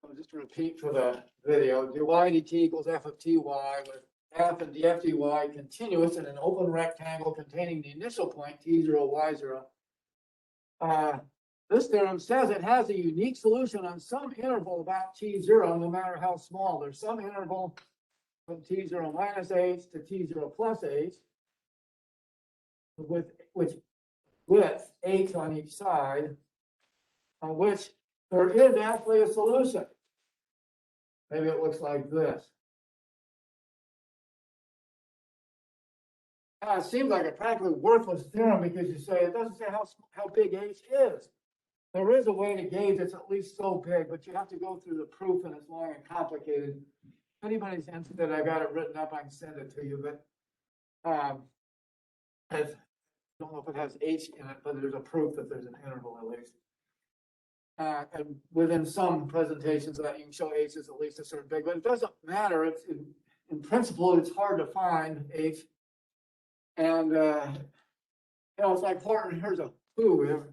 So just to repeat for the video, dy dt equals f of ty with f and df dy continuous in an open rectangle containing the initial point t0, y0. This theorem says it has a unique solution on some interval about t0, no matter how small. There's some interval from t0 minus h to t0 plus h, with h on each side, on which there is actually a solution. Maybe it looks like this. Now, it seems like a practically worthless theorem because you say it doesn't say how big h is. There is a way to gauge it's at least so big, but you have to go through the proof, and it's long and complicated. If anybody's interested, I got it written up. I can send it to you, but I don't know if it has h in it, but there's a proof that there's an interval at least. And within some presentations of that, you can show h is at least a certain big, but it doesn't matter. It's in principle, it's hard to find h. And it's like partner. Here's a clue.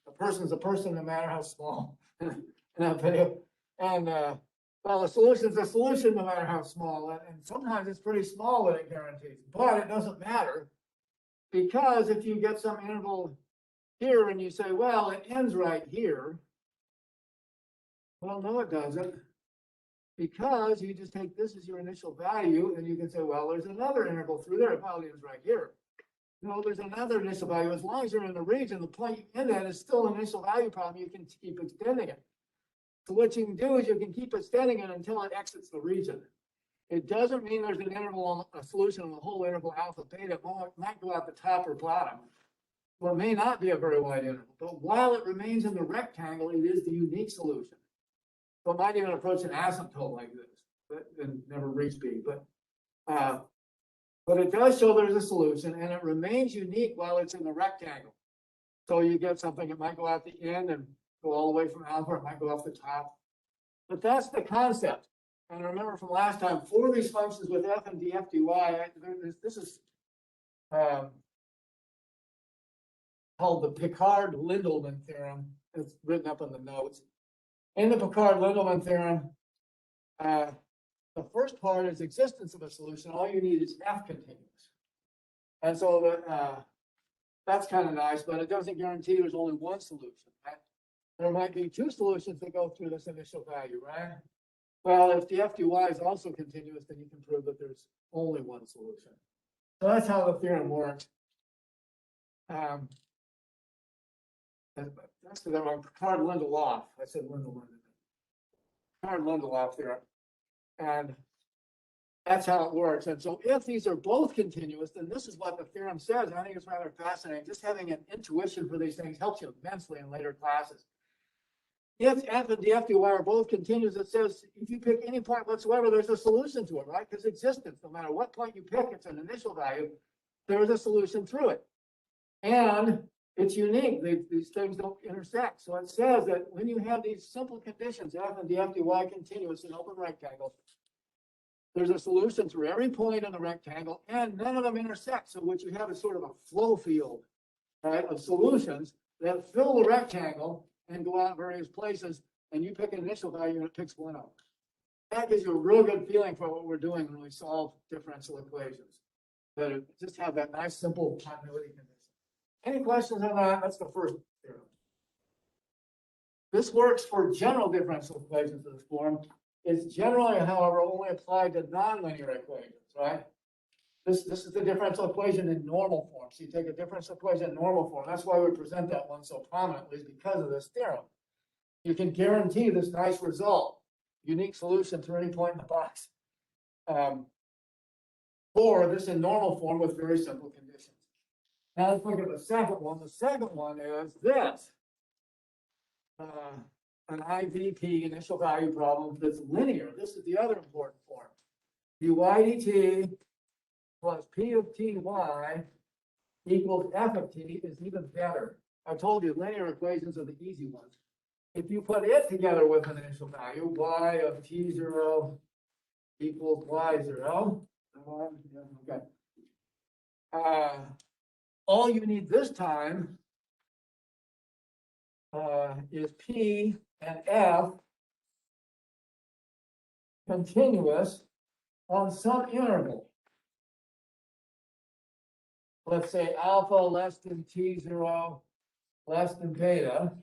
A person's a person, no matter how small. In that video. And well, a solution's a solution, no matter how small. And sometimes it's pretty small that it guarantees, but it doesn't matter, because if you get some interval here and you say, well, it ends right here. Well, no, it doesn't, because you just take this as your initial value, and you can say, well, there's another interval through there. It probably ends right here. No, there's another initial value. As long as you're in the region, the point you end at is still an initial value problem. You can keep extending it. So what you can do is you can keep extending it until it exits the region. It doesn't mean there's an interval, a solution on the whole interval alpha beta. It might go out the top or bottom. Well, it may not be a very wide interval, but while it remains in the rectangle, it is the unique solution. So it might even approach an asymptote like this, and never reach B. But it does show there's a solution, and it remains unique while it's in the rectangle. So you get something, it might go out the end and go all the way from alpha, it might go off the top. But that's the concept. And remember from last time, for these functions with f and df dy, this is called the Picard-Lindelman theorem. It's written up in the notes. In the Picard-Lindelman theorem, the first part is existence of a solution. All you need is f continuous. And so that's kind of nice, but it doesn't guarantee there's only one solution. Right? There might be two solutions that go through this initial value, right? Well, if the f dy is also continuous, then you can prove that there's only one solution. So that's how the theorem works. That's the Picard-Lindelof. I said Lindelman. Picard-Lindelof theorem. And that's how it works. And so if these are both continuous, then this is what the theorem says. And I think it's rather fascinating. Just having an intuition for these things helps you immensely in later classes. If f and df dy are both continuous, it says if you pick any point whatsoever, there's a solution to it, right? Because existence, no matter what point you pick, it's an initial value. There's a solution through it. And it's unique. These things don't intersect. So it says that when you have these simple conditions, f and df dy continuous in open rectangle, there's a solution through every point in the rectangle, and none of them intersect. So what you have is sort of a flow field, right, of solutions that fill the rectangle and go out various places, and you pick an initial value and it picks one up. That gives you a real good feeling for what we're doing when we solve differential equations. That just have that nice simple continuity condition. Any questions on that? That's the first theorem. This works for general differential equations of this form. It's generally, however, only applied to nonlinear equations, right? This is the differential equation in normal form. So you take a differential equation in normal form. That's why we present that one so prominently, is because of this theorem. You can guarantee this nice result, unique solution through any point in the box, for this in normal form with very simple conditions. Now let's look at the second one. The second one is this. An IVP, initial value problem, that's linear. This is the other important form. dy dt plus p of ty equals f of t is even better. I told you linear equations are the easy ones. If you put it together with an initial value, y of t0 equals y0, okay. All you need this time is p and f continuous on some interval. Let's say alpha less than t0 less than beta.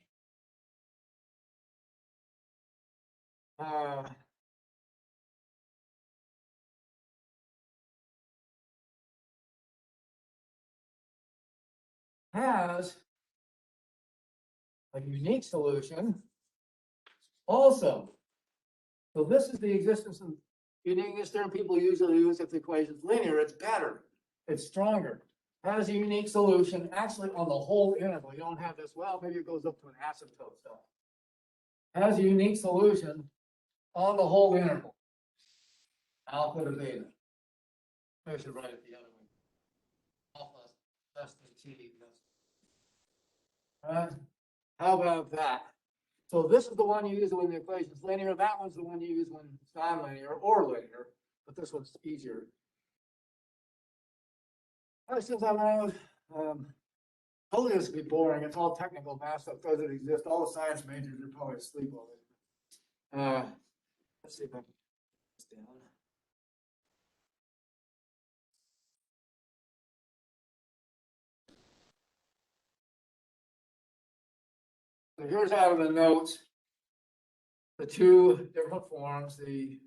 Has a unique solution also. So this is the existence and uniqueness theorem people usually use if the equation's linear. It's better. It's stronger. Has a unique solution actually on the whole interval. You don't have this, well, maybe it goes up to an asymptote stuff. Has a unique solution on the whole interval. Alpha to beta. I should write it the other way. Alpha less than t. Right? How about that? So this is the one you use when the equation is linear. That one's the one you use when it's nonlinear or linear, but this one's easier. Questions on those? Hopefully this will be boring. It's all technical math stuff. Doesn't exist. All the science majors are probably asleep already. Let's see if I can get this down. So here's out of the notes the two different forms, the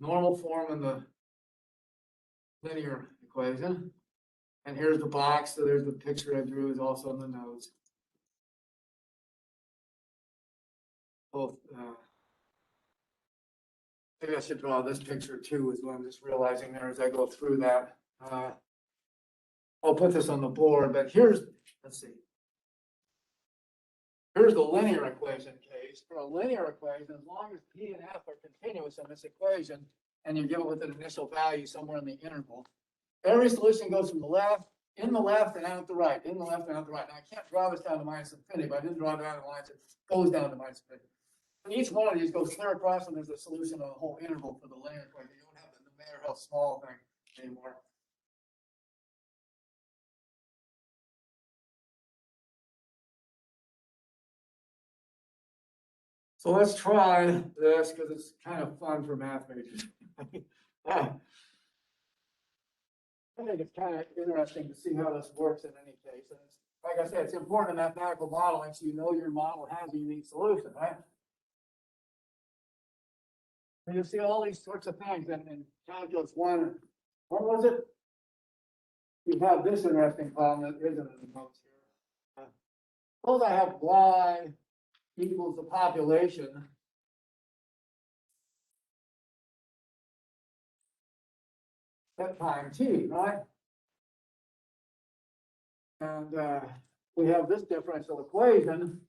normal form and the linear equation. And here's the box. So there's the picture I drew is also in the notes. Both. Maybe I should draw this picture too, is what I'm just realizing there as I go through that. I'll put this on the board, but here's, let's see. Here's the linear equation case. For a linear equation, as long as P and F are continuous in this equation, and you give it with an initial value somewhere in the interval, every solution goes from the left, in the left, and out the right, in the left and out the right. Now, I can't draw this down to minus infinity, but I didn't draw it down to lines. It goes down to minus infinity. And each one of these goes clear across, and there's a solution on the whole interval for the linear equation. You don't have the no matter how small thing anymore. So let's try this because it's kind of fun for math majors. I think it's kind of interesting to see how this works in any case. And it's, like I said, it's important in mathematical modeling so you know your model has a unique solution, right? And you see all these sorts of things in calculus one. What was it? You have this interesting problem that isn't in the notes here. Suppose I have y equals the population at time t, right? And we have this differential equation,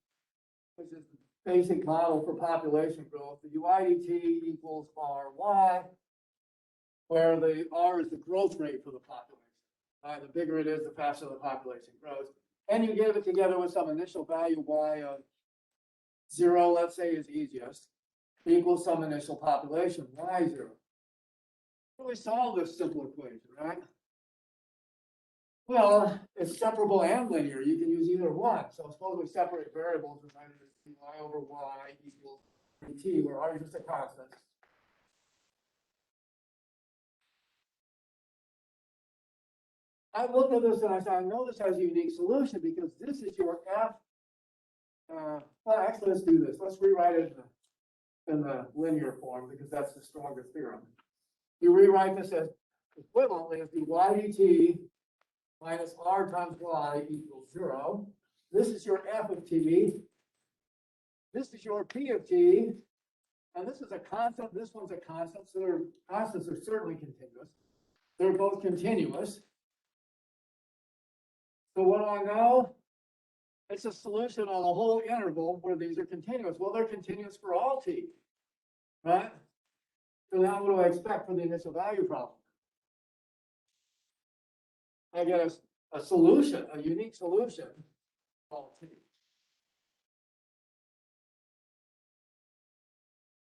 which is the basic model for population growth. The UIDT equals RY, where the R is the growth rate for the population. The bigger it is, the faster the population grows. And you give it together with some initial value y of 0, let's say, is easiest, equals some initial population, y0. So we solve this simple equation, right? Well, it's separable and linear. You can use either one. So suppose we separate variables and write it as y over y equals t, where r is just a constant. I looked at this and I said, I know this has a unique solution because this is your f. Well, actually, let's do this. Let's rewrite it in the linear form because that's the stronger theorem. You rewrite this as equivalently as dy dt minus r times y equals 0. This is your f of t. This is your p of t. And this is a constant. This one's a constant. So their constants are certainly continuous. They're both continuous. So what do I know? It's a solution on a whole interval where these are continuous. Well, they're continuous for all t, right? So now what do I expect for the initial value problem? I get a solution, a unique solution for all t.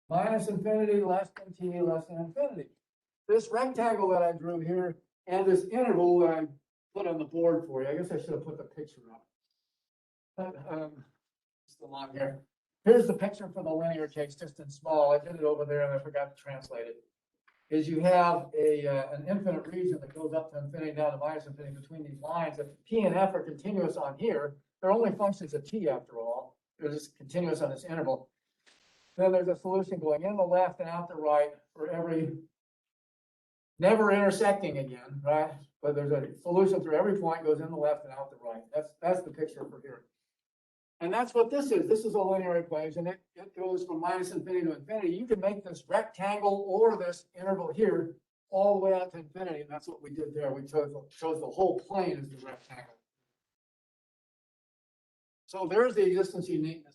Minus infinity less than t less than infinity. This rectangle that I drew here and this interval that I put on the board for you, I guess I should have put the picture up. Just a lot here. Here's the picture for the linear case, just in small. I did it over there and I forgot to translate it. Is you have an infinite region that goes up to infinity, down to minus infinity between these lines. If P and F are continuous on here, they're only functions of T after all. They're just continuous on this interval. Then there's a solution going in the left and out the right for every, never intersecting again, right? But there's a solution through every point, goes in the left and out the right. That's the picture for here. And that's what this is. This is a linear equation. It goes from minus infinity to infinity. You can make this rectangle or this interval here all the way out to infinity. And that's what we did there. We chose the whole plane as the rectangle. So there's the existence uniqueness.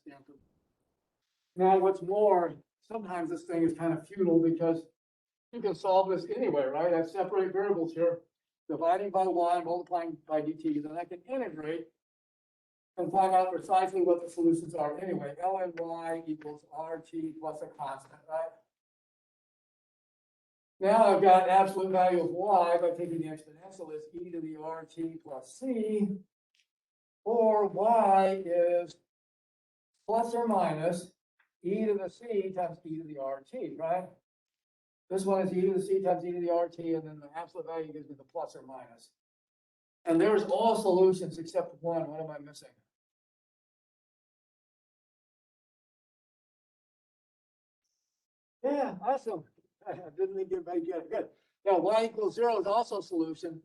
Now, what's more, sometimes this thing is kind of futile because you can solve this anyway, right? I have separate variables here, dividing by y, multiplying by dt, and I can integrate and find out precisely what the solutions are anyway. Ln y equals RT plus a constant, right? Now I've got absolute value of y by taking the exponential is e to the RT plus c, or y is plus or minus e to the c times e to the RT, right? This one is e to the c times e to the RT, and then the absolute value gives me the plus or minus. And there's all solutions except one. What am I missing? Yeah, awesome. I didn't think anybody get it. Good. Now, y equals 0 is also a solution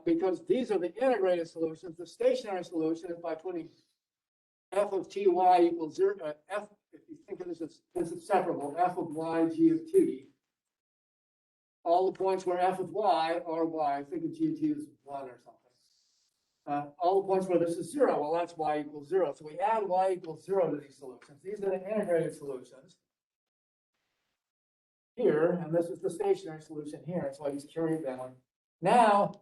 because these are the integrated solutions. The stationary solution is by putting f of ty equals 0. F, if you think of this as separable, f of y, g of t. All the points where f of y are y. I think of g of t as 1 or something. All the points where this is 0, well, that's y equals 0. So we add y equals 0 to these solutions. These are the integrated solutions here, and this is the stationary solution here. So I just carry it down. Now,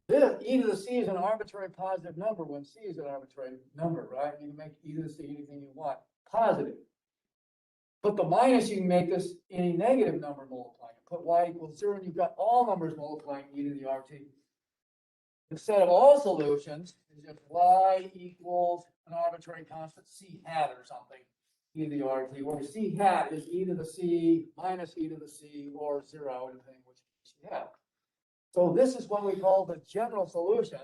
this e to the c is an arbitrary positive number when c is an arbitrary number, right? You can make e to the c anything you want positive. But the minus, you can make this any negative number multiplying. Put y equals 0, and you've got all numbers multiplying e to the RT. The set of all solutions is if y equals an arbitrary constant c hat or something, e to the RT, where c hat is e to the c minus e to the c or 0, depending which case you have. So this is what we call the general solution.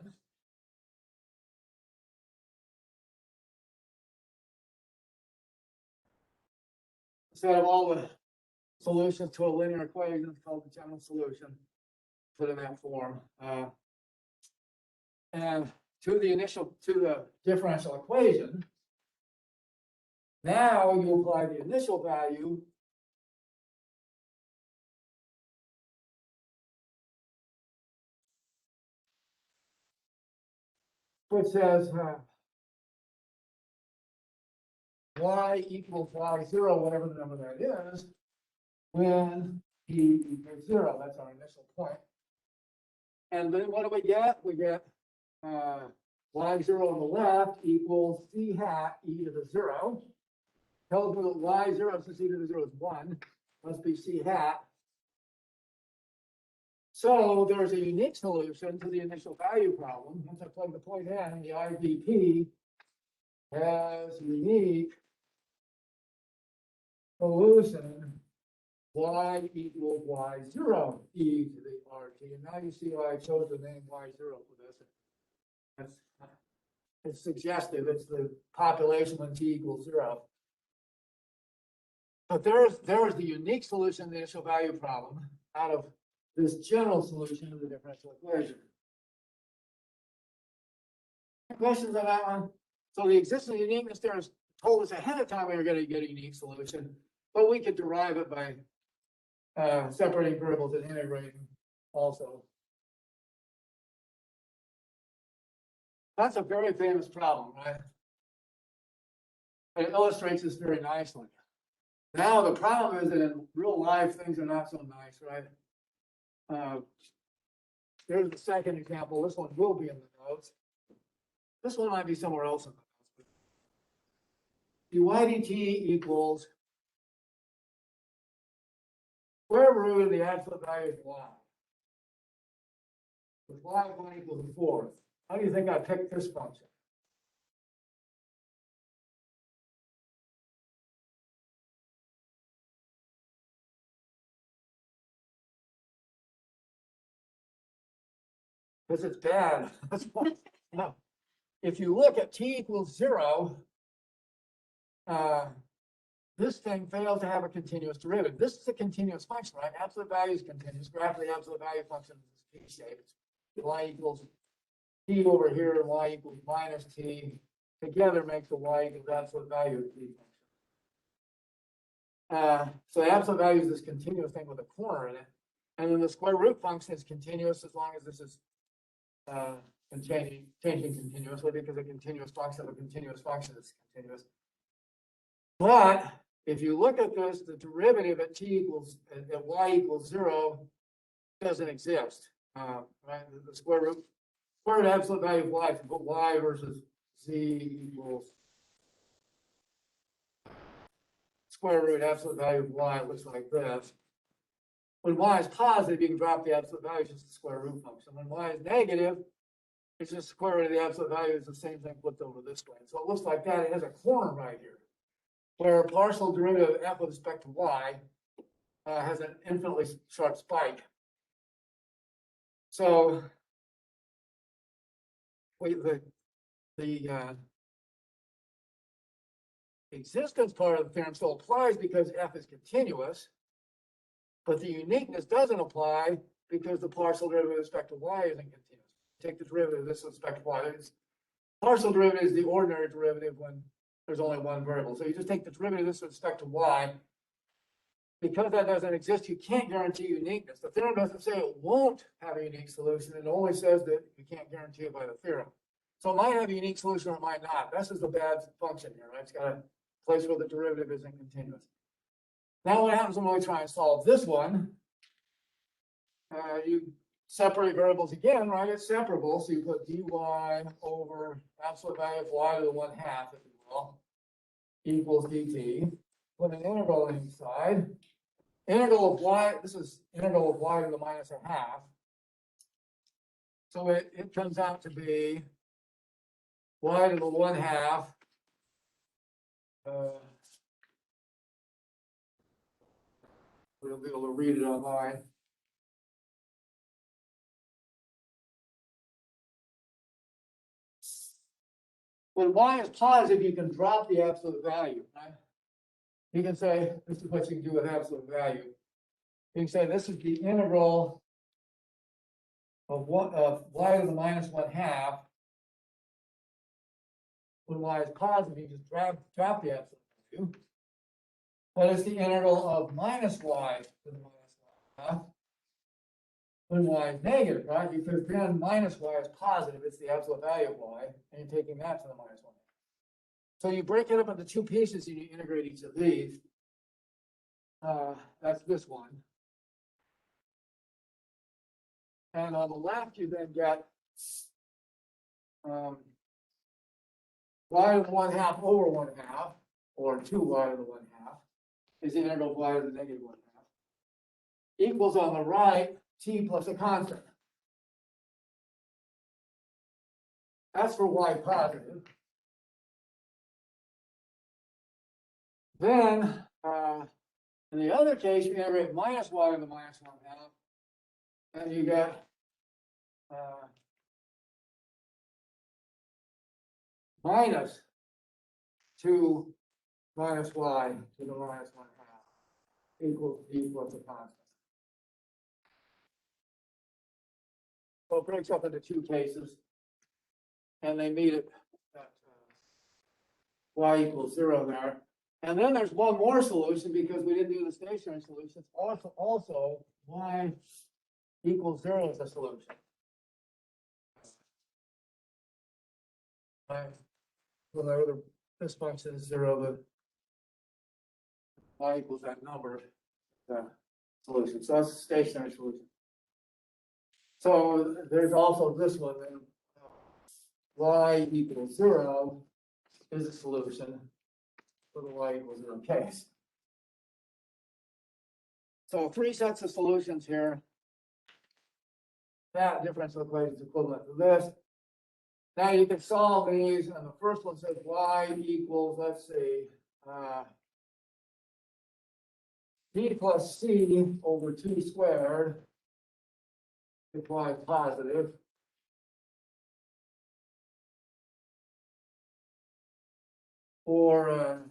Instead of all the solutions to a linear equation, it's called the general solution, put in that form. And to the differential equation, now you apply the initial value which says y equals y0, whatever the number that is, when p equals 0. That's our initial point. And then what do we get? We get y0 on the left equals c hat e to the 0. Tells me that y0, since e to the 0 is 1, must be c hat. So there's a unique solution to the initial value problem. Once I plug the point in, the IVP has unique solution y equals y0 e to the RT. And now you see why I chose the name y0 for this. It's suggestive. It's the population when t equals 0. But there is the unique solution to the initial value problem out of this general solution of the differential equation. Questions on that one? So the existence and uniqueness there is told us ahead of time we were going to get a unique solution, but we could derive it by separating variables and integrating also. That's a very famous problem, right? And it illustrates this very nicely. Now the problem is that in real life things are not so nice, right? There's the second example. This one will be in the notes. This one might be somewhere else in the notes. dy dt equals square root of the absolute value of y. With y of 1 equals 4. How do you think I picked this function? because it's bad. That's why. No. If you look at t equals 0, this thing fails to have a continuous derivative. This is a continuous function, right? Absolute value is continuous. Graphically, absolute value function is t-shaped. Y equals t over here, and y equals minus t. Together makes the y equals absolute value of t function. So the absolute value is this continuous thing with a corner in it. And then the square root function is continuous as long as this is changing continuously, because a continuous function of a continuous function is continuous. But if you look at this, the derivative at y equals 0 doesn't exist. Right? The square root absolute value of y, but y versus z equals square root absolute value of y looks like this. When y is positive, you can drop the absolute value, it's just the square root function. When y is negative, it's just the square root of the absolute value is the same thing flipped over this way. So it looks like that. It has a corner right here, where a partial derivative of f with respect to y has an infinitely sharp spike. So the existence part of the theorem still applies because f is continuous, but the uniqueness doesn't apply because the partial derivative with respect to y isn't continuous. Take the derivative of this with respect to y. Partial derivative is the ordinary derivative when there's only one variable. So you just take the derivative of this with respect to y. Because that doesn't exist, you can't guarantee uniqueness. The theorem doesn't say it won't have a unique solution. It only says that you can't guarantee it by the theorem. So it might have a unique solution or it might not. This is the bad function here, right? It's got a place where the derivative isn't continuous. Now what happens when we try and solve this one? You separate variables again, right? It's separable. So you put dy over absolute value of y to the 1/2, if you will, equals dt. Put an integral inside. Integral of y, this is integral of y to the minus 1/2. So it comes out to be y to the 1/2. We'll be able to read it online. When y is positive, you can drop the absolute value, right? You can say, this is what you can do with absolute value. You can say this is the integral of y to the minus 1/2. When y is positive, you just drop the absolute value. But it's the integral of minus y to the minus 1/2. When y is negative, right? Because then minus y is positive, it's the absolute value of y, and you're taking that to the minus 1/2. So you break it up into two pieces and you integrate each of these. That's this one. And on the left, you then get y to the 1/2 over 1/2, or 2y to the 1/2, is the integral of y to the negative 1/2. Equals on the right, t plus a constant. That's for y positive. Then, in the other case, you integrate minus y to the minus 1/2, and you get minus 2 minus y to the minus 1/2 equals t plus a constant. So it breaks up into two cases, and they meet at y equals 0 there. And then there's one more solution because we didn't do the stationary solutions. Also y equals 0 is a solution. Right. Whenever this function is 0, the y equals that number, the solution. So that's a stationary solution. So there's also this one, then y equals 0 is a solution for the y equals 0 case. So 3 sets of solutions here. That differential equation is equivalent to this. Now you can solve these, and the first one says y equals, let's see, b plus c over 2 squared if y is positive. for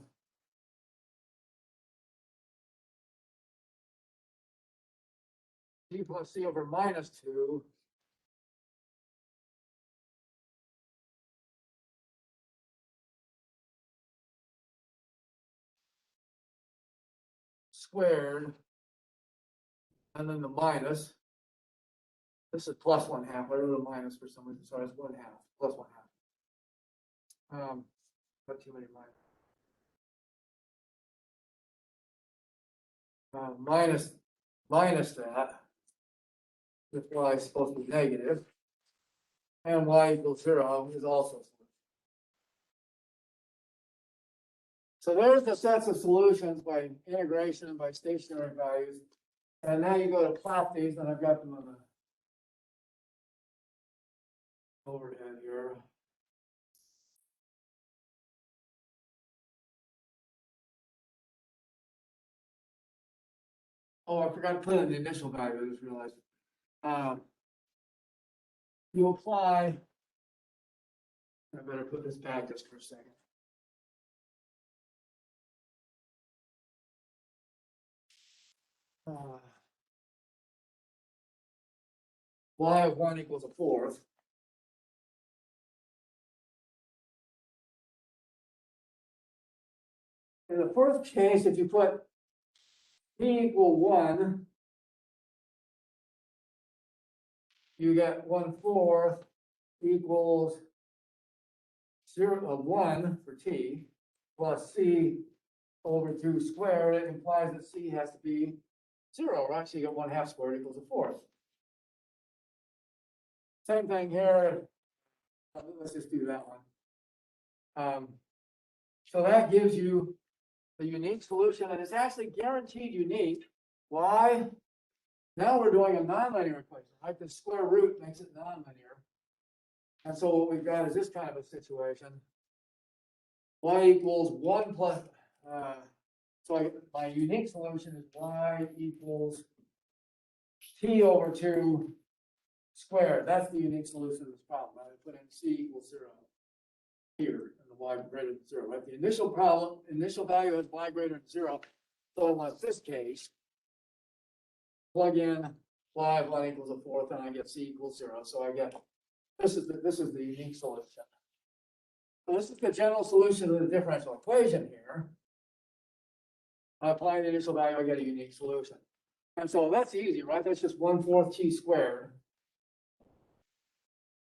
t plus c over minus 2 squared, and then the minus. This is plus 1/2. I wrote a minus for some reason, so it's 1/2, plus 1/2. Not too many minus. Minus that, if y is supposed to be negative, and y equals 0 is also 0. So there's the sets of solutions by integration and by stationary values. And now you go to plot these, and I've got them on the overhead here. Oh, I forgot to put in the initial value, I just realized. You apply, I better put this back just for a second. Y of 1 equals 1/4. In the first case, if you put p equal 1, you get 1/4 equals 1 for t plus c over 2 squared. It implies that c has to be 0, right? So you get 1/2 squared equals 1/4. Same thing here. Let's just do that one. So that gives you the unique solution, and it's actually guaranteed unique. Why? Now we're doing a nonlinear equation, right? The square root makes it nonlinear. And so what we've got is this kind of a situation. Y equals 1 plus, so my unique solution is y equals t over 2 squared. That's the unique solution to this problem. I put in c equals 0 here, and the y greater than 0, right? The initial value is y greater than 0. So in this case, plug in y of 1 equals 1/4, and I get c equals 0. So I get, this is the unique solution. So this is the general solution of the differential equation here. I apply the initial value, I get a unique solution. And so that's easy, right? That's just 1/4 t squared.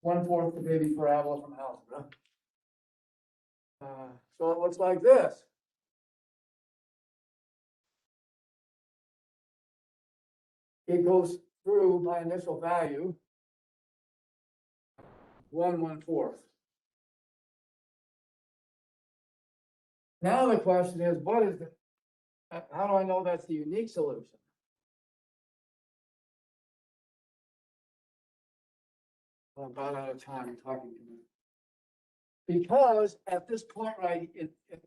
1/4 the baby parabola from algebra. So it looks like this. It goes through my initial value, 1/4. Now the question is, what is the, how do I know that's the unique solution? Well, I'm about out of time talking to me. Because at this point, right,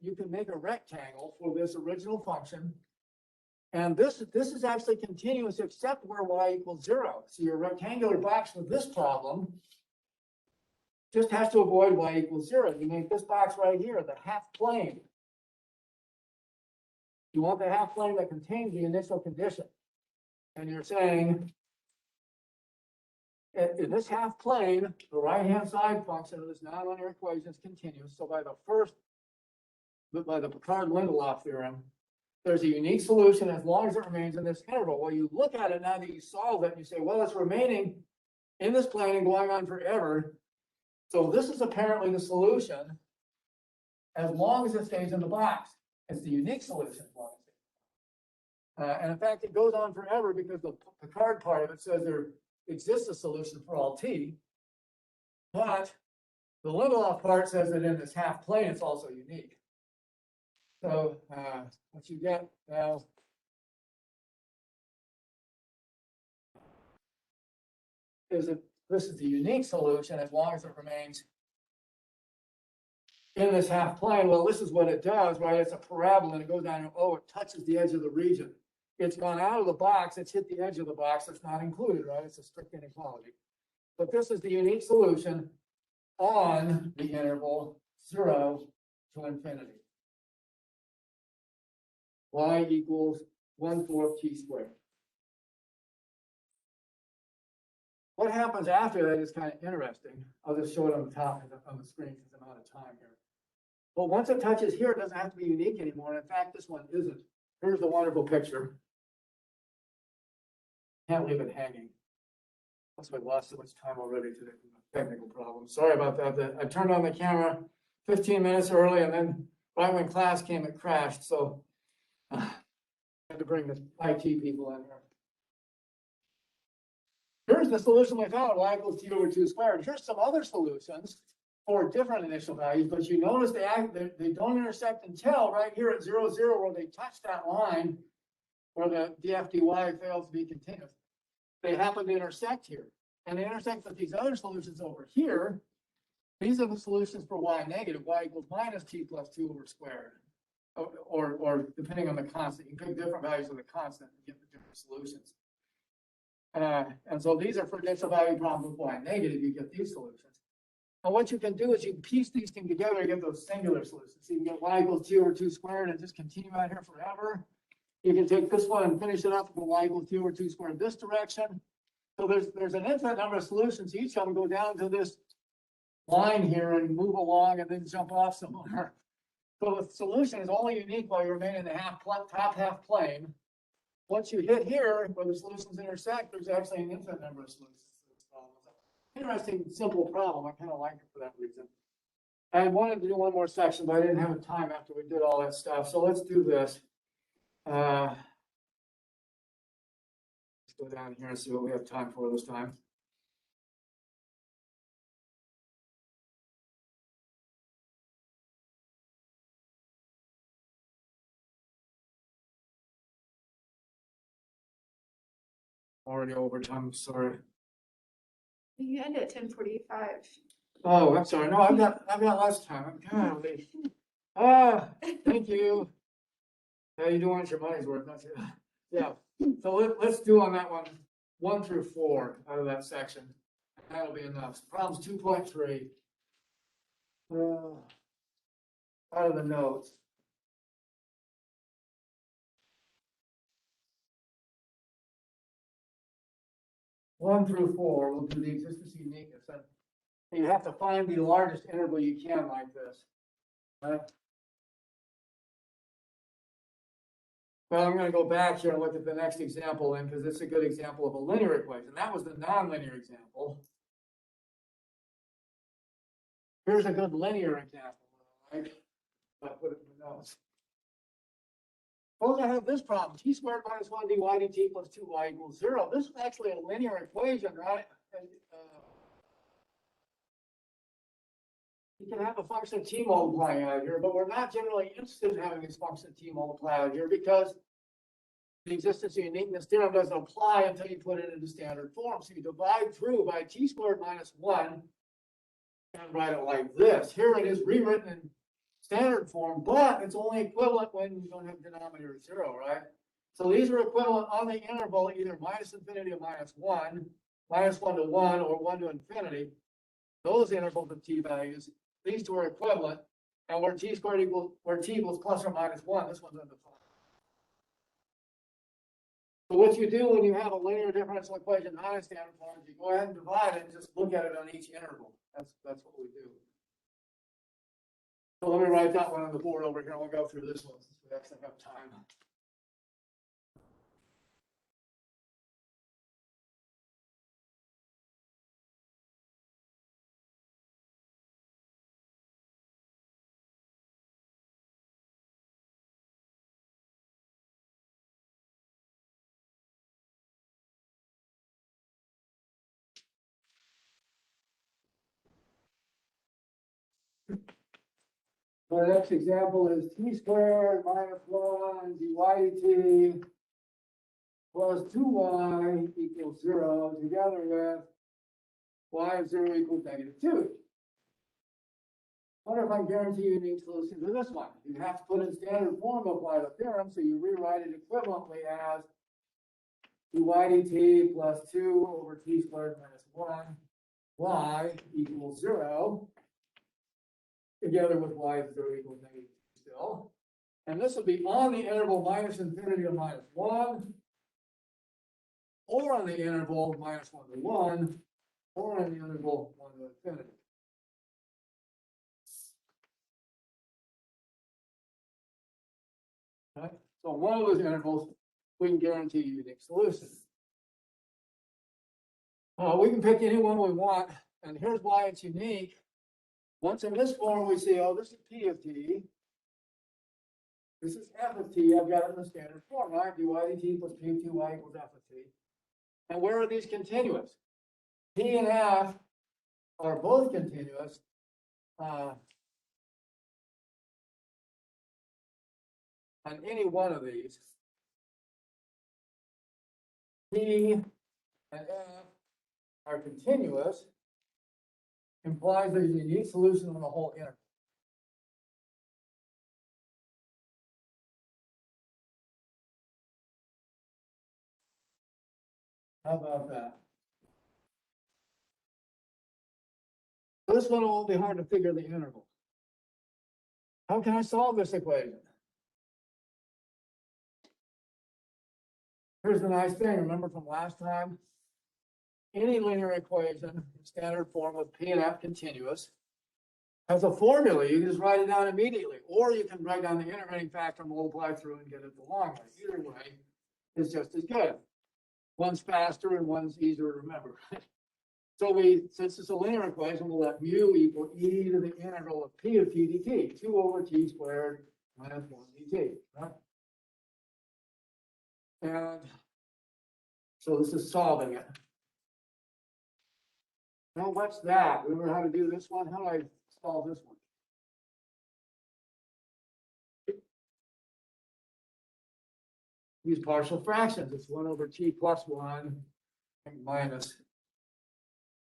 you can make a rectangle for this original function. And this is actually continuous except where y equals 0. So your rectangular box with this problem just has to avoid y equals 0. You make this box right here, the half plane. You want the half plane that contains the initial condition. And you're saying, in this half plane, the right-hand side function of this nonlinear equation is continuous. So by the Picard-Lindelof theorem, there's a unique solution as long as it remains in this interval. Well, you look at it now that you solve it, and you say, well, it's remaining in this plane and going on forever. So this is apparently the solution as long as it stays in the box. It's the unique solution. And in fact, it goes on forever because the Picard part of it says there exists a solution for all t. But the Lindelof part says that in this half plane, it's also unique. So what you get now is that this is the unique solution as long as it remains in this half plane. Well, this is what it does, right? It's a parabola and it goes down and it touches the edge of the region. It's gone out of the box, it's hit the edge of the box, it's not included, right? It's a strict inequality. But this is the unique solution on the interval 0 to infinity. y equals 1/4 t squared. What happens after that is kind of interesting. I'll just show it on the top on the screen because I'm out of time here. But once it touches here, it doesn't have to be unique anymore. And in fact, this one isn't. Here's the wonderful picture. Can't leave it hanging. That's why I lost so much time already today. Technical problem. Sorry about that. I turned on the camera 15 minutes early, and then right when class came, it crashed. So I had to bring the IT people in here. Here's the solution we found, y equals t over 2 squared. Here's some other solutions for different initial values, but you notice they don't intersect until right here at 0, 0, where they touch that line where the df dy fails to be continuous. They happen to intersect here. And they intersect with these other solutions over here. These are the solutions for y negative, y equals minus t plus 2 over squared. Or depending on the constant, you can pick different values of the constant and get the different solutions. And so these are for initial value problems with y negative, you get these solutions. And what you can do is you can piece these things together and get those singular solutions. So you can get y equals t over 2 squared and just continue out here forever. You can take this one and finish it up with y equals t over 2 squared this direction. So there's an infinite number of solutions. Each of them go down to this line here and move along and then jump off somewhere. So the solution is only unique while you remain in the top half plane. Once you hit here, where the solutions intersect, there's actually an infinite number of solutions to this problem. Interesting, simple problem. I kind of like it for that reason. I wanted to do one more section, but I didn't have time after we did all that stuff. So let's do this. Let's go down here and see what we have time for this time. Already over time, sorry. You end at 10:45. Oh, I'm sorry. No, I've got lots of time. I'm thank you. Yeah, you do want your money's worth, don't you? Yeah. So let's do on that one 1 through 4 out of that section. That'll be enough. Problems 2.3. Out of the notes. One through 4, we'll do the existence and uniqueness. And you have to find the largest interval you can like this. Right? Well, I'm going to go back here and look at the next example then, because it's a good example of a linear equation. That was the nonlinear example. Here's a good linear example, right? I'll put it in the notes. Suppose I have this problem, t squared minus 1 dy dt plus 2y equals 0. This is actually a linear equation, right? And, you can have a function t multiplying out here, but we're not generally interested in having this function t multiply out here because the existence and uniqueness theorem doesn't apply until you put it into standard form. So you divide through by t squared minus 1 and write it like this. Here it is rewritten in standard form, but it's only equivalent when you don't have denominator 0, right? So these are equivalent on the interval either minus infinity or minus 1, minus 1 to 1, or 1 to infinity. Those intervals of t values, these two are equivalent, and where t squared equals, where t equals plus or minus 1, this one's undefined. So what you do when you have a linear differential equation not in standard form is you go ahead and divide it and just look at it on each interval. That's what we do. So let me write that one on the board over here. We'll go through this one since we actually have time. The next example is t squared minus 1 dy dt plus 2y equals 0 together with y of 0 equals -2. I wonder if I can guarantee you a unique solution to this one. You have to put in standard form to apply the theorem, so you rewrite it equivalently as dy dt plus 2 over t squared minus 1 y equals 0. Together with y is 0 equals -2 still. And this will be on the interval minus infinity to minus one, or on the interval minus 1 to 1, or on the interval 1 to infinity. Right? So one of those intervals, we can guarantee a unique solution. We can pick any one we want, and here's why it's unique. Once in this form, we see, oh, this is P of t. This is f of t. I've got it in the standard form, right? dy dt plus p of t y equals f of t. And where are these continuous? P and f are both continuous. On any one of these. P and f are continuous, implies there's a unique solution on the whole interval. How about that? This one won't be hard to figure the interval. How can I solve this equation? Here's the nice thing, remember from last time? Any linear equation in standard form with P and F continuous has a formula. You can just write it down immediately, or you can write down the integrating factor, multiply through, and get it the long way. Either way is just as good. One's faster and one's easier to remember. So since it's a linear equation, we'll let mu equal e to the integral of P of t dt, 2 over t squared minus 1 dt, right? And so this is solving it. Now what's that? Remember how to do this one? How do I solve this one? Use partial fractions. It's 1 over t plus 1 minus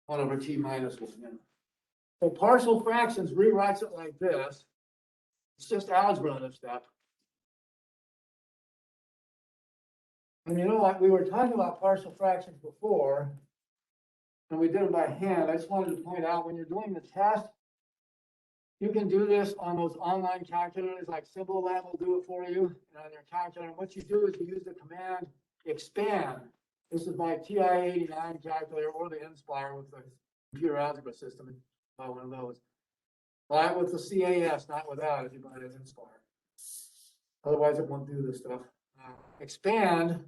1 over t minus 1. So partial fractions rewrites it like this. It's just algebra in a step. And you know what? We were talking about partial fractions before, and we did it by hand. I just wanted to point out when you're doing the test, you can do this on those online calculators, like SimpleLab will do it for you. And on your calculator, what you do is you use the command expand. This is my TI-89 calculator or the Inspire with the computer algebra system. Buy one of those. Buy it with the CAS, not without, if you buy it as Inspire. Otherwise, it won't do this stuff. Expand.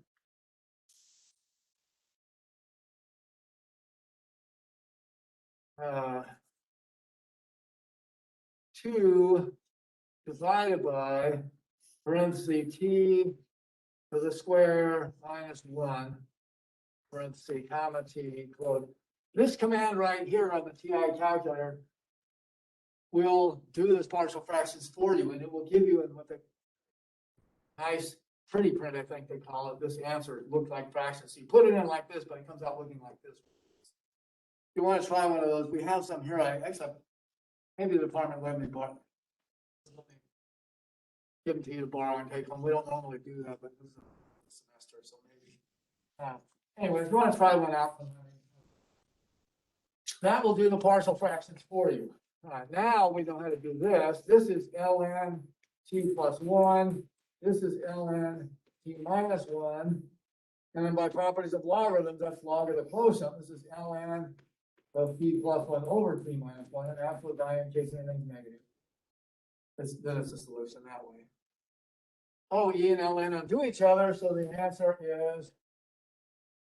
Uh, 2 divided by parenthesis t to the square minus 1 parenthesis comma t close. This command right here on the TI calculator will do this partial fractions for you, and it will give you what the nice pretty print, I think they call it, this answer. It looks like fractions. So you put it in like this, but it comes out looking like this. If you want to try one of those, we have some here. Actually, maybe the department let me borrow. Give them to you to borrow and take home. We don't normally do that, but this is a semester, so maybe. Anyway, if you want to try one out, that will do the partial fractions for you. All right, now we know how to do this. This is ln t plus 1. This is ln t minus 1. And then by properties of logarithms, that's log of the quotient. This is ln of t plus 1 over t minus 1, and absolute value in case anything's negative. Then it's a solution that way. Oh, e and ln undo each other, so the answer is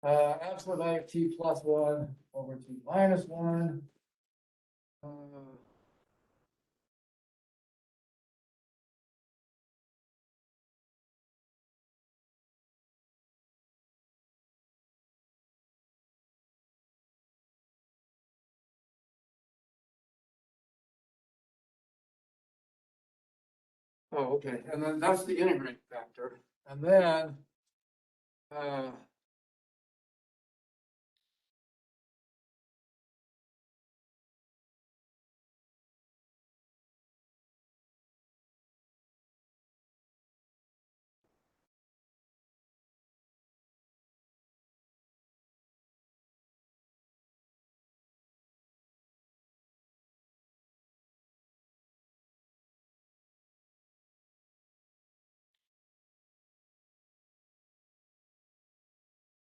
absolute value of t plus 1 over t minus 1. Oh, okay, and then that's the integrating factor. And then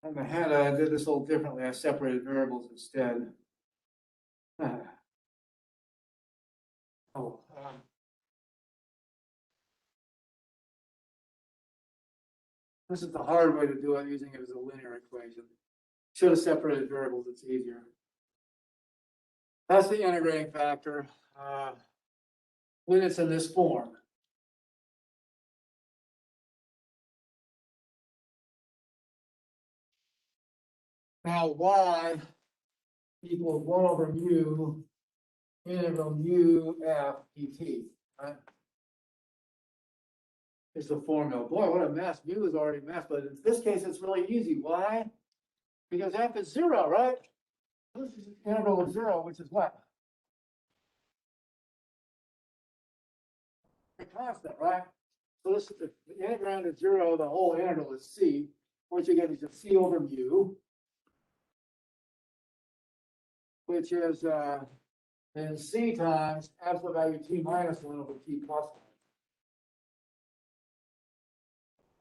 In the head, I did this a little differently. I separated variables instead. Oh, this is the hard way to do it, using it as a linear equation. Should have separated variables, it's easier. That's the integrating factor when it's in this form. Now y equals 1 over mu integral mu f dt, right? Is the formula. Boy, what a mess. Mu is already a mess, but in this case, it's really easy. Why? Because f is 0, right? This is the integral of 0, which is what? A constant, right? So this, if the integrand is 0, the whole integral is c. What you get is just c over mu, which is then c times absolute value t minus 1 over t plus 1.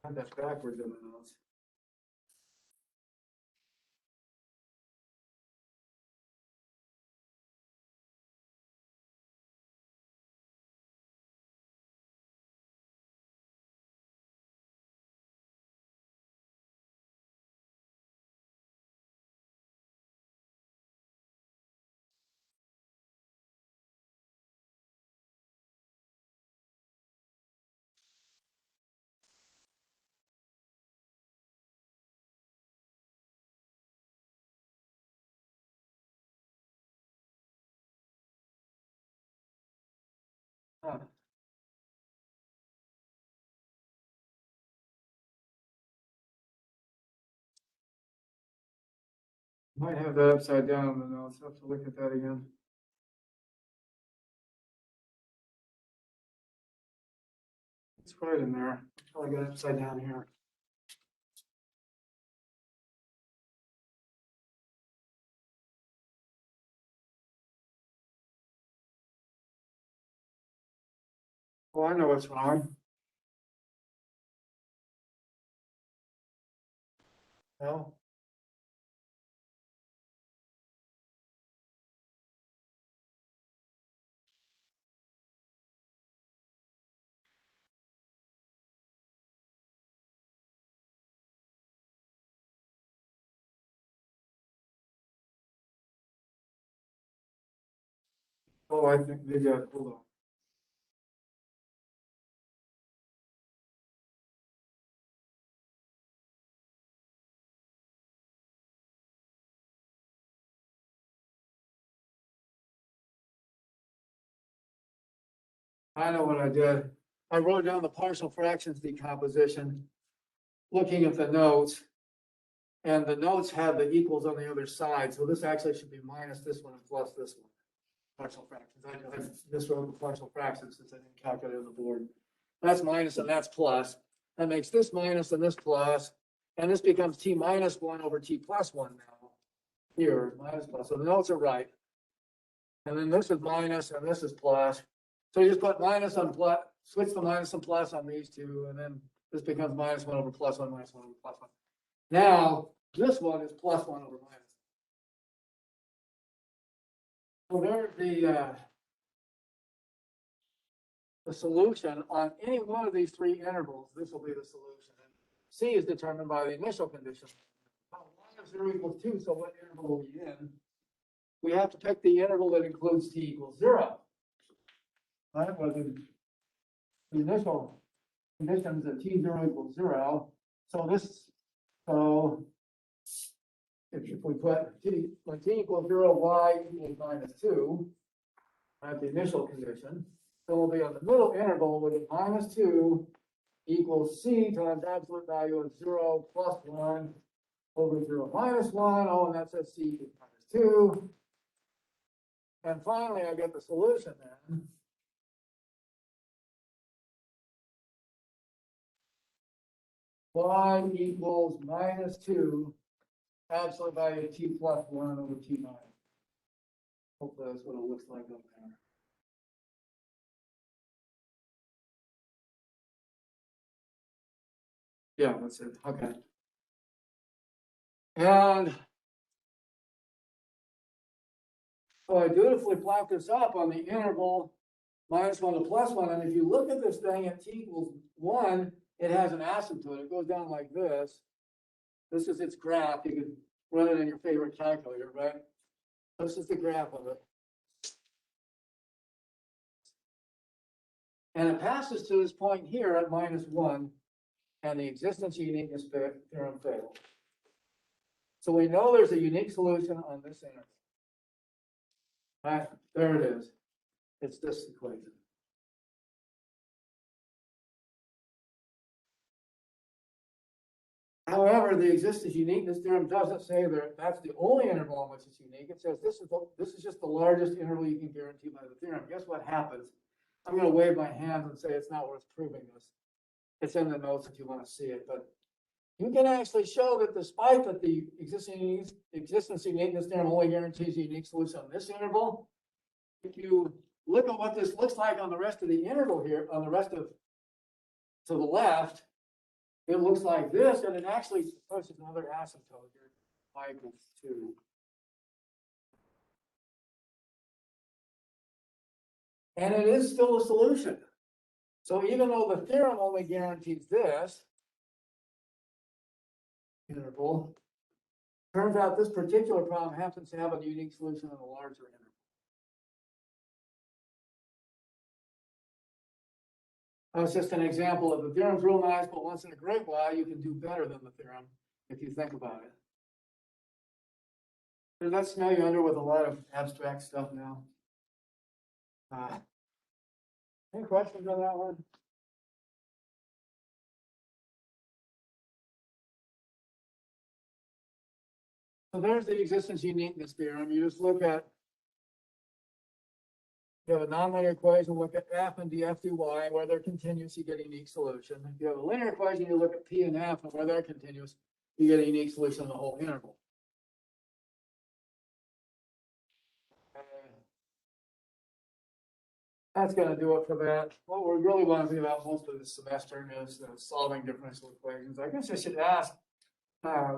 I have that backwards in the notes. Huh. Might have that upside down in the notes. I'll have to look at that again. It's right in there. Probably got it upside down here. Oh, I know what's wrong. No. Oh, I think maybe I hold on. I know what I did. I wrote down the partial fractions decomposition, looking at the notes. And the notes have the equals on the other side. So this actually should be minus this one and plus this one. Partial fractions. I miswrote the partial fractions since I didn't calculate on the board. That's minus and that's plus. That makes this minus and this plus. And this becomes t minus 1 over t plus 1 now. Here, minus plus. So the notes are right. And then this is minus and this is plus. So you just put minus on plus, switch the minus and plus on these two, and then this becomes minus 1 over plus 1, minus 1 over plus 1. Now, this one is plus 1 over minus. So there's the solution on any one of these three intervals. This will be the solution. And C is determined by the initial condition. Y of 0 equals 2, so what interval are we in? We have to pick the interval that includes t equals 0. Right? Well, the initial condition is that t0 equals 0. So if we put t, when t equals 0, y equals minus 2, at the initial condition, so we'll be on the middle interval with minus 2 equals c times absolute value of 0 plus 1 over 0 minus 1. Oh, and that says c equals minus 2. And finally, I get the solution then. Y equals minus 2 absolute value of t plus 1 over t minus. Hopefully that's what it looks like up there. Yeah, that's it. Okay. And so I dutifully plot this up on the interval -1 to +1. And if you look at this thing at t equals 1, it has an asymptote. It goes down like this. This is its graph. You can run it in your favorite calculator, right? This is the graph of it. And it passes to this point here at -1, and the existence of uniqueness theorem fails. So we know there's a unique solution on this interval. Right, there it is. It's this equation. However, the existence uniqueness theorem doesn't say that that's the only interval in which it's unique. It says this is just the largest interval you can guarantee by the theorem. Guess what happens? I'm going to wave my hands and say it's not worth proving this. It's in the notes if you want to see it, but you can actually show that despite that the existence uniqueness theorem only guarantees a unique solution on this interval, if you look at what this looks like on the rest of the interval here, on the rest of to the left, it looks like this, and it actually pushes another asymptote here, y equals 2. And it is still a solution. So even though the theorem only guarantees this interval, turns out this particular problem happens to have a unique solution in a larger interval. That's just an example of the theorem's real nice, but once in a great while, you can do better than the theorem if you think about it. Does that smell you under with a lot of abstract stuff now? Any questions on that one? So there's the existence uniqueness theorem. You just look at, you have a nonlinear equation, look at f and df dy, where they're continuous, you get a unique solution. If you have a linear equation, you look at p and f, and where they're continuous, you get a unique solution in the whole interval. That's going to do it for that. What we really want to be about most of this semester is solving differential equations. I guess I should ask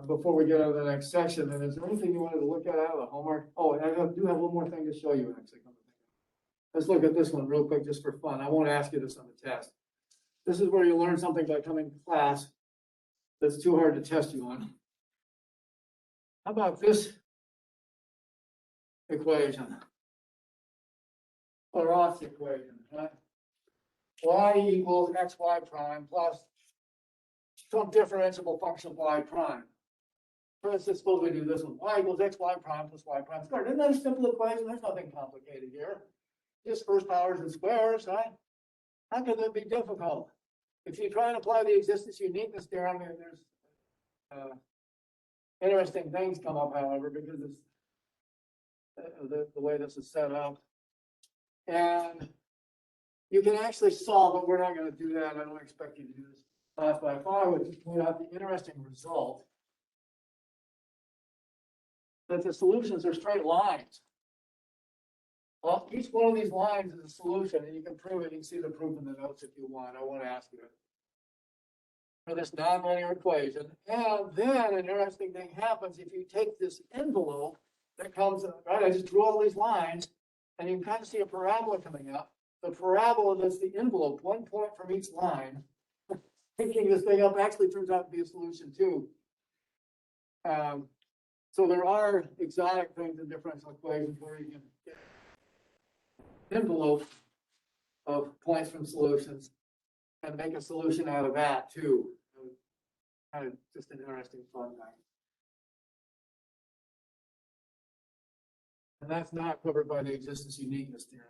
before we get on to the next section, and is there anything you wanted to look at out of the homework? Oh, and I do have one more thing to show you, actually. Let's look at this one real quick, just for fun. I won't ask you this on the test. This is where you learn something by coming to class that's too hard to test you on. How about this equation? Or Roth's equation, right? Y equals xy prime plus some differentiable function of y prime. For instance, suppose we do this one. Y equals xy prime plus y prime squared. Isn't that a simple equation? There's nothing complicated here. Just first powers and squares, right? How could that be difficult? If you try and apply the existence uniqueness theorem, there's interesting things come up, however, because it's the way this is set up. And you can actually solve it. We're not going to do that. I don't expect you to do this class, but I thought I would just point out the interesting result that the solutions are straight lines. Well, each one of these lines is a solution, and you can prove it. You can see the proof in the notes if you want. I won't ask you it. For this nonlinear equation. And then an interesting thing happens if you take this envelope that comes, right? I just drew all these lines, and you can kind of see a parabola coming up. The parabola that's the envelope, 1 point from each line. Picking this thing up actually turns out to be a solution too. So there are exotic things in differential equations where you can get envelope of points from solutions and make a solution out of that too. Kind of just an interesting fun thing. And that's not covered by the existence uniqueness theorem.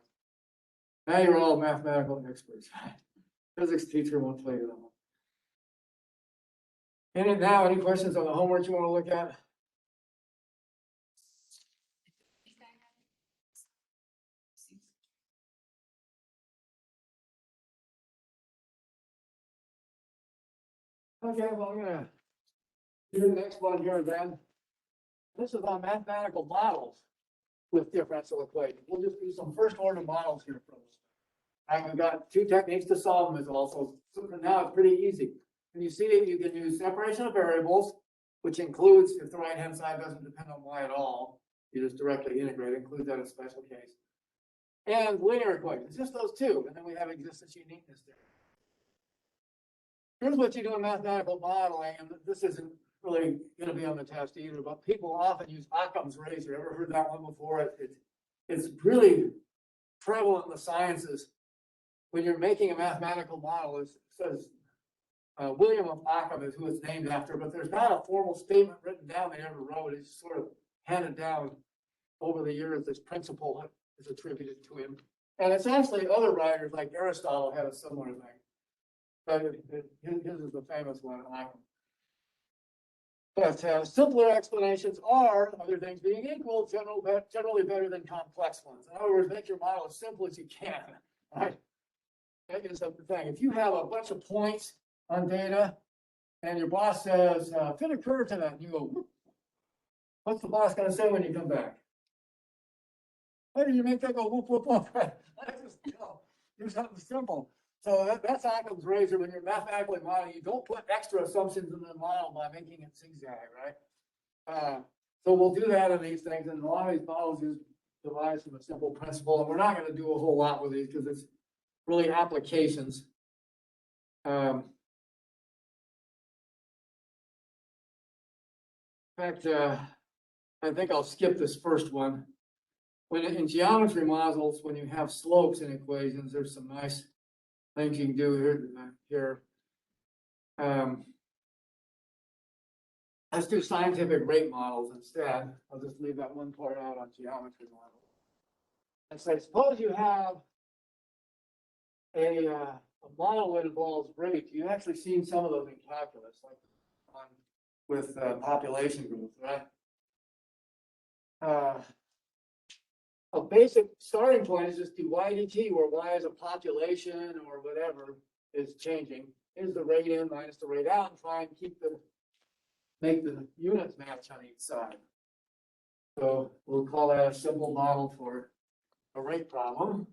Now you're all mathematical experts. Physics teacher won't play it all. Now, any questions on the homework you want to look at? Okay, well, I'm gonna do the next one here then. This is on mathematical models with differential equations. We'll just do some first order models here for this. And we've got 2 techniques to solve them as also. So now it's pretty easy. And you see that you can use separation of variables which includes, if the right-hand side doesn't depend on y at all, you just directly integrate, include that as special case. And linear equations, just those two, and then we have existence uniqueness there. Here's what you do in mathematical modeling, and this isn't really going to be on the test either, but people often use Occam's razor. Ever heard that one before? It's really prevalent in the sciences. When you're making a mathematical model, it says William of Occam is who it's named after, but there's not a formal statement written down they ever wrote. It's sort of handed down over the years. This principle is attributed to him. And it's actually other writers like Aristotle had a similar thing. But his is the famous one, Occam. But simpler explanations are, other things being equal, generally better than complex ones. In other words, make your model as simple as you can. Right? That is the thing. If you have a bunch of points on data, and your boss says, fit a curve to that, and you go, whoop. What's the boss going to say when you come back? Why did you make that go whoop, whoop, whoop? Just, do something simple. So that's Occam's razor. When you're mathematically modeling, you don't put extra assumptions in the model by making it zigzag, right? So we'll do that in these things, and a lot of these models use devised from a simple principle, and we're not going to do a whole lot with these because it's really applications. In fact, I think I'll skip this first one. When in geometry models, when you have slopes in equations, there's some nice things you can do here. Let's do scientific rate models instead. I'll just leave that one part out on geometry models. And say, suppose you have a model that involves rate. You've actually seen some of those in calculus, like with population growth, right? A basic starting point is just do y dt, where y is a population or whatever is changing. Is the rate in minus the rate out, and try and make the units match on each side. So we'll call that a simple model for a rate problem.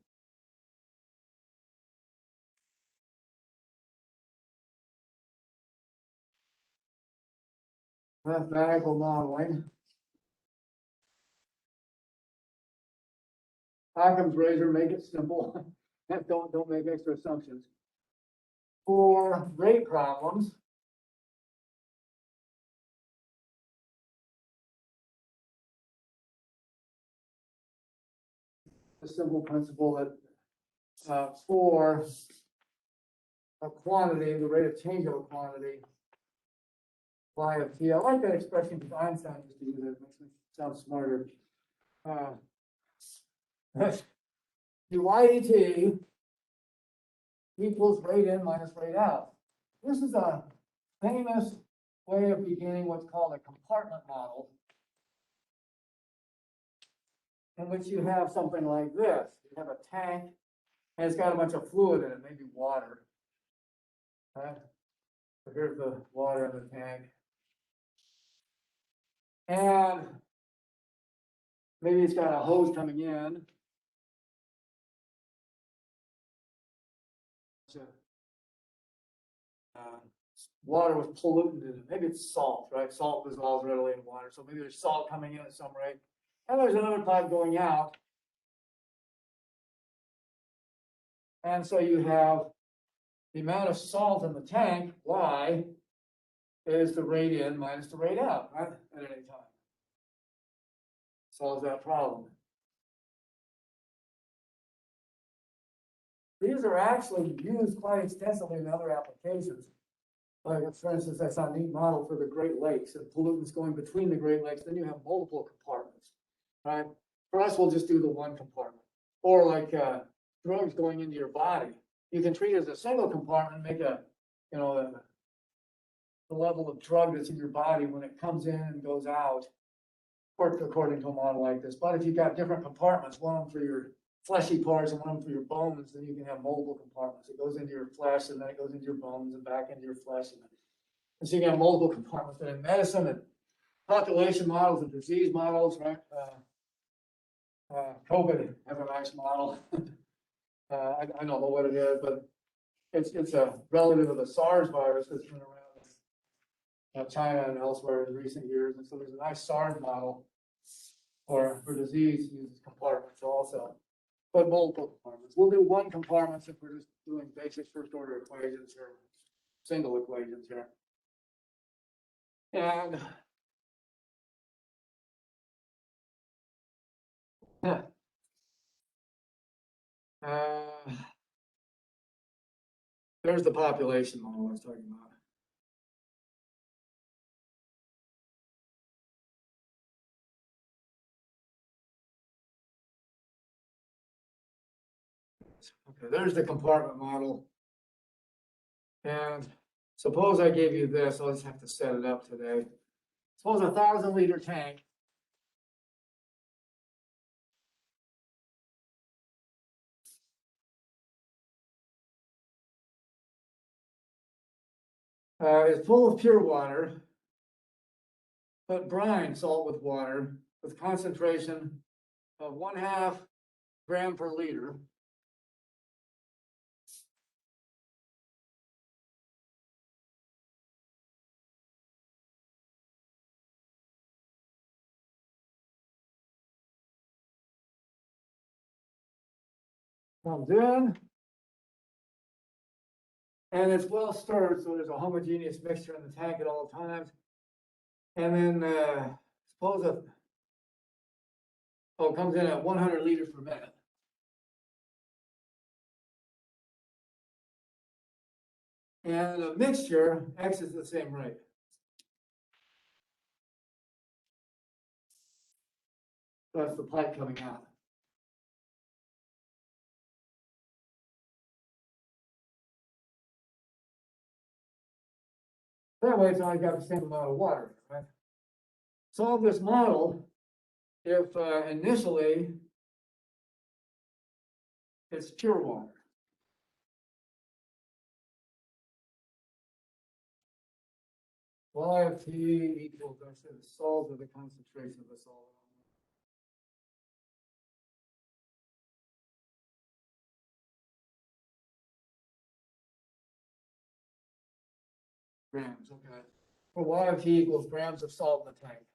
Mathematical modeling. Occam's razor, make it simple. Don't make extra assumptions. For rate problems, a simple principle that for a quantity, the rate of change of a quantity, y of t. I like that expression because Einstein used to use it. It makes me sound smarter. Do y dt equals rate in minus rate out. This is a famous way of beginning what's called a compartment model, in which you have something like this. You have a tank, and it's got a bunch of fluid in it, maybe water. Right? So here's the water in the tank. And maybe it's got a hose coming in. So, water with pollutant in it. Maybe it's salt, right? Salt dissolves readily in water. So maybe there's salt coming in at some rate. And there's another pipe going out. And so you have the amount of salt in the tank, Y, is the rate in minus the rate out, right? At any time. Solves that problem. These are actually used quite extensively in other applications. Like, for instance, that's a neat model for the Great Lakes and pollutants going between the Great Lakes. Then you have multiple compartments, right? For us, we'll just do the one compartment. Or like drugs going into your body. You can treat it as a single compartment, make a, the level of drug that's in your body when it comes in and goes out, according to a model like this. But if you've got different compartments, one for your fleshy parts and one for your bones, then you can have multiple compartments. It goes into your flesh, and then it goes into your bones and back into your flesh. And so you can have multiple compartments. But in medicine and population models and disease models, right? COVID has a nice model. I don't know what it is, but it's a relative of the SARS virus that's been around China and elsewhere in recent years. And so there's a nice SARS model for disease uses compartments also, but multiple compartments. We'll do one compartment if we're just doing basic first order equations or single equations here. And there's the population model I was talking about. Okay, there's the compartment model. And suppose I gave you this, I'll just have to set it up today. Suppose a 1,000-liter tank. Is full of pure water, but brine salt with water with concentration of 1/2 gram per liter. Comes in, and it's well stirred, so there's a homogeneous mixture in the tank at all times. And then suppose it comes in at 100 liters per minute. And a mixture exits at the same rate. That's the pipe coming out. That way it's only got the same amount of water, right? Solve this model if initially it's pure water. Y of t equals, I said, the salt of the concentration of the solvent. Grams, okay. For y of t equals grams of salt in the tank.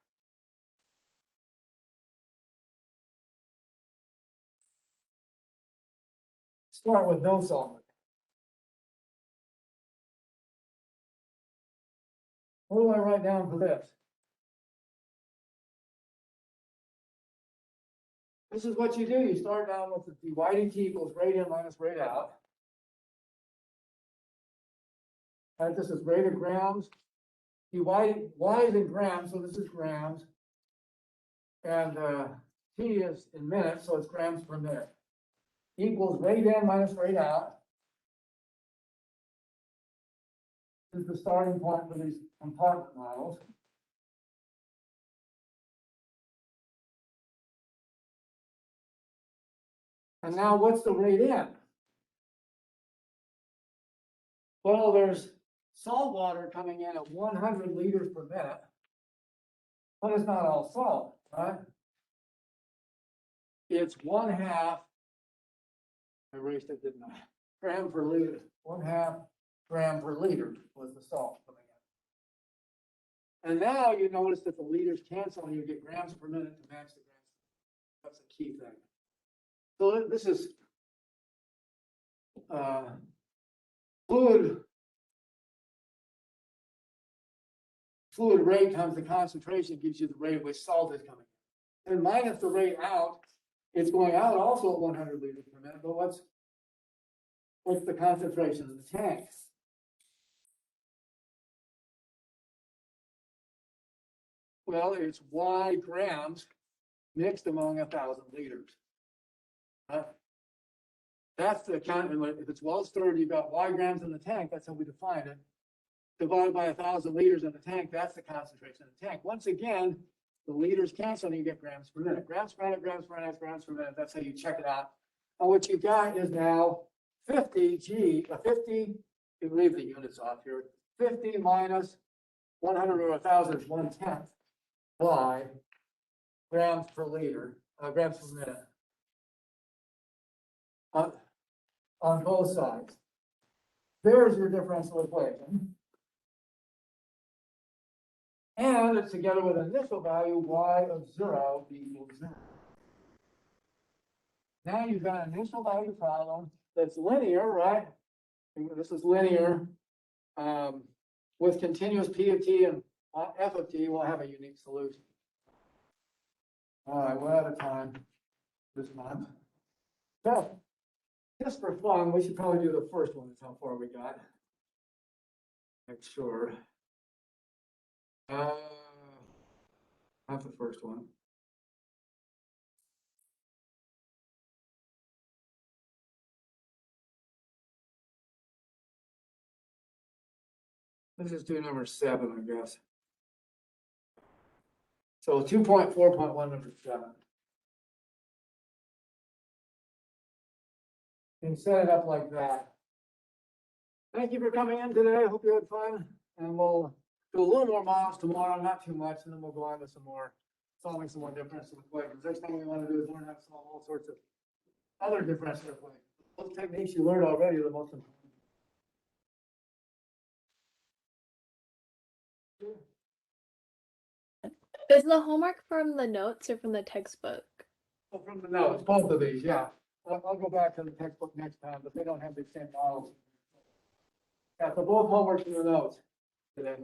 Start with no salt. What do I write down for this? This is what you do. You start down with the y dt equals rate in minus rate out. And this is rate of grams. Y is in grams, so this is grams. And t is in minutes, so it's grams per minute. Equals rate in minus rate out. This is the starting point for these compartment models. And now what's the rate in? Well, there's salt water coming in at 100 liters per minute, but it's not all salt, right? It's 1/2, I erased it, didn't I? Gram per liter, 1/2 gram per liter was the salt coming in. And now you notice that the liters cancel and you get grams per minute to match the grams. That's a key thing. So this is fluid rate times the concentration gives you the rate at which salt is coming in. And minus the rate out, it's going out also at 100 liters per minute, but what's the concentration in the tank? Well, it's Y grams mixed among 1,000 liters. That's the count. If it's well stirred, you've got Y grams in the tank. That's how we define it. Divided by 1,000 liters in the tank, that's the concentration in the tank. Once again, the liters cancel and you get grams per minute. Grams per minute, grams per minute, grams per minute. That's how you check it out. And what you got is now 50 G, 50, you leave the units off here, 50 minus 100 or 1,000 is 1/10 Y grams per liter, grams per minute. On both sides. There's your differential equation. And it's together with an initial value y of 0 equals 0. Now you've got an initial value problem that's linear, right? And this is linear. With continuous p of t and f of t, we'll have a unique solution. All right, we're out of time this month. So, just for fun, we should probably do the first one. That's how far we got. Make sure. Not the first one. Let's just do number 7, I guess. So 2.4.1, number 7. And set it up like that. Thank you for coming in today. I hope you had fun. And we'll do a little more models tomorrow, not too much, and then we'll go on to some more, solving some more differential equations. Next thing we want to do is learn how to solve all sorts of other differential equations. Those techniques you learned already are the most important. Is the homework from the notes or from the textbook? Oh, from the notes, both of these, yeah. I'll go back to the textbook next time, but they don't have the same models. Yeah, so both homeworks in the notes today.